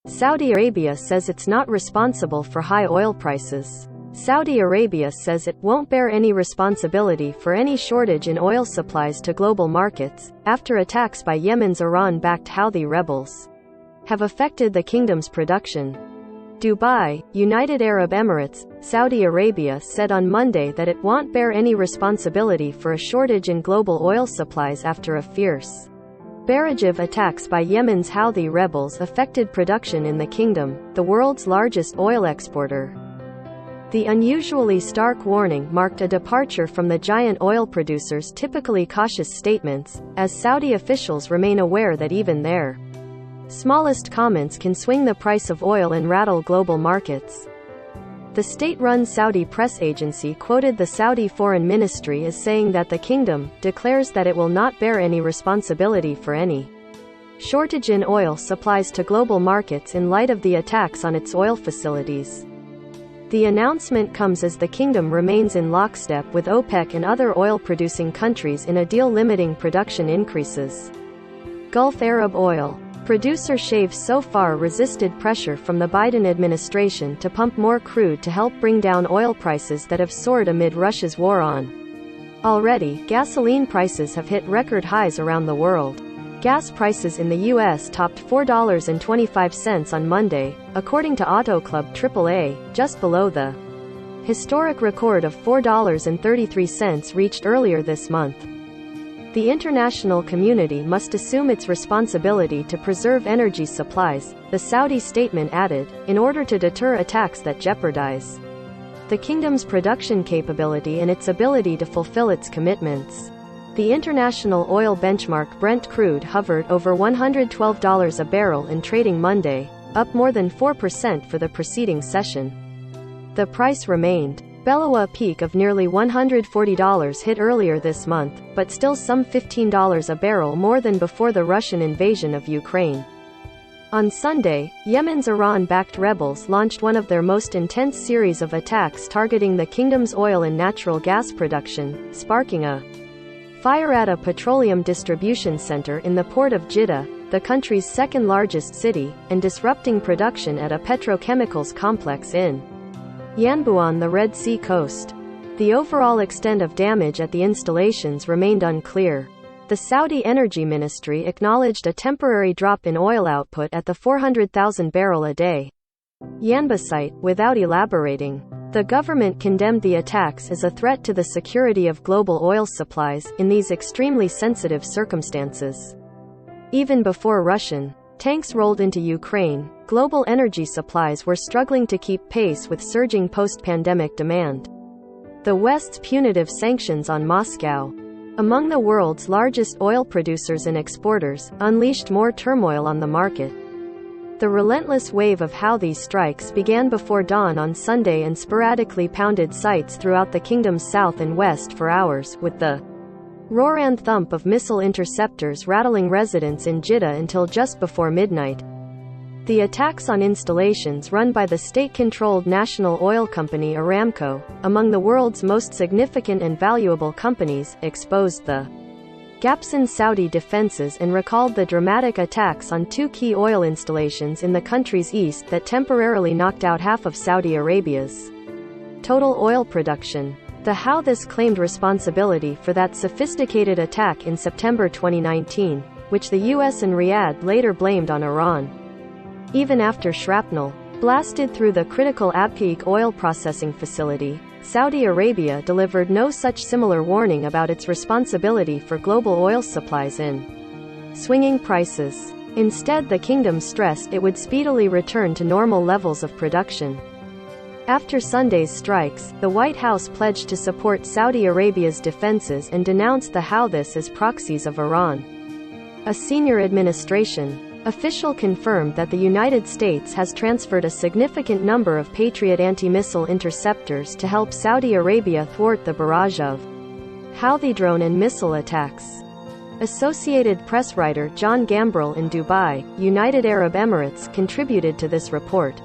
Saudi Arabia says it's not responsible for high oil prices. Saudi Arabia says it won't bear any responsibility for any shortage in oil supplies to global markets, after attacks by Yemen's Iran-backed Houthi rebels have affected the kingdom's production. Dubai, United Arab Emirates, Saudi Arabia said on Monday that it won't bear any responsibility for a shortage in global oil supplies after a fierce barrage of attacks by Yemen's Houthi rebels affected production in the kingdom, the world's largest oil exporter. The unusually stark warning marked a departure from the giant oil producers' typically cautious statements, as Saudi officials remain aware that even their smallest comments can swing the price of oil and rattle global markets. The state-run Saudi press agency quoted the Saudi Foreign Ministry as saying that the kingdom declares that it will not bear any responsibility for any shortage in oil supplies to global markets in light of the attacks on its oil facilities. The announcement comes as the kingdom remains in lockstep with OPEC and other oil-producing countries in a deal limiting production increases. Gulf Arab oil producer Shave so far resisted pressure from the Biden administration to pump more crude to help bring down oil prices that have soared amid Russia's war on. Already, gasoline prices have hit record highs around the world. Gas prices in the U.S. topped $4.25 on Monday, according to Auto Club AAA, just below the historic record of $4.33 reached earlier this month. The international community must assume its responsibility to preserve energy supplies, the Saudi statement added, in order to deter attacks that jeopardize the kingdom's production capability and its ability to fulfill its commitments. The international oil benchmark Brent crude hovered over $112 a barrel in trading Monday, up more than 4% for the preceding session. The price remained below a peak of nearly $140 hit earlier this month, but still some $15 a barrel more than before the Russian invasion of Ukraine. On Sunday, Yemen's Iran-backed rebels launched one of their most intense series of attacks targeting the kingdom's oil and natural gas production, sparking a fire at a petroleum distribution center in the port of Jeddah, the country's second-largest city, and disrupting production at a petrochemicals complex in Yanbu on the Red Sea coast. The overall extent of damage at the installations remained unclear. The Saudi Energy Ministry acknowledged a temporary drop in oil output at the 400,000 barrel a day Yanbu site, without elaborating. The government condemned the attacks as a threat to the security of global oil supplies in these extremely sensitive circumstances. Even before Russian tanks rolled into Ukraine, global energy supplies were struggling to keep pace with surging post-pandemic demand. The West's punitive sanctions on Moscow, among the world's largest oil producers and exporters, unleashed more turmoil on the market. The relentless wave of Houthi strikes began before dawn on Sunday and sporadically pounded sites throughout the kingdom's south and west for hours, with the roar and thump of missile interceptors rattling residents in Jeddah until just before midnight. The attacks on installations run by the state-controlled national oil company Aramco, among the world's most significant and valuable companies, exposed the gaps in Saudi defenses and recalled the dramatic attacks on two key oil installations in the country's east that temporarily knocked out half of Saudi Arabia's total oil production. The Houthis claimed responsibility for that sophisticated attack in September 2019, which the US and Riyadh later blamed on Iran. Even after shrapnel blasted through the critical Abqaiq oil processing facility, Saudi Arabia delivered no such similar warning about its responsibility for global oil supplies in swinging prices. Instead, the kingdom stressed it would speedily return to normal levels of production. After Sunday's strikes, the White House pledged to support Saudi Arabia's defenses and denounced the Houthis as proxies of Iran. A senior administration official confirmed that the United States has transferred a significant number of Patriot anti-missile interceptors to help Saudi Arabia thwart the barrage of Houthi drone and missile attacks. Associated Press writer John Gambrell in Dubai, United Arab Emirates contributed to this report.